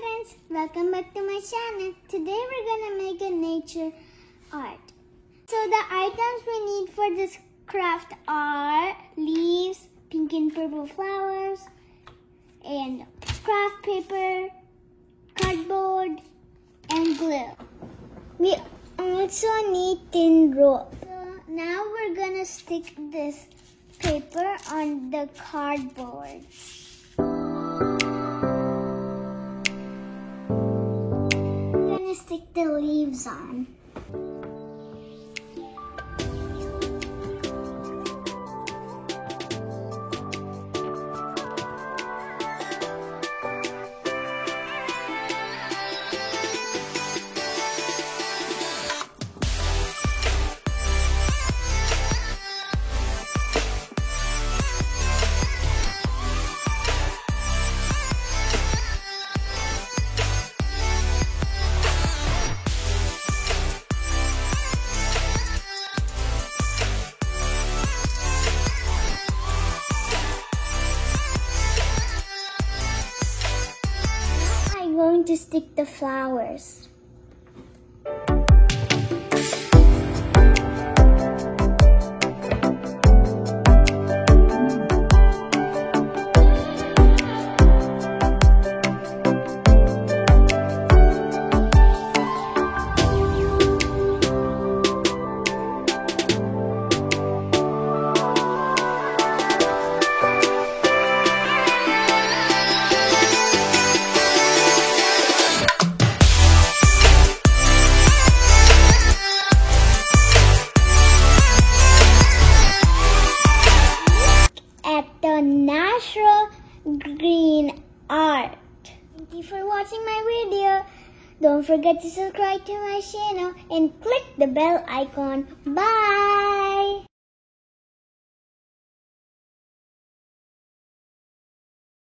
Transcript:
friends, welcome back to my channel. Today we're gonna make a nature art. So the items we need for this craft are leaves, pink and purple flowers, and craft paper, cardboard, and glue. We also need tin rope. So now we're gonna stick this paper on the cardboard. Stick the leaves on. Going to stick the flowers. The natural green art. Thank you for watching my video. Don't forget to subscribe to my channel and click the bell icon. Bye.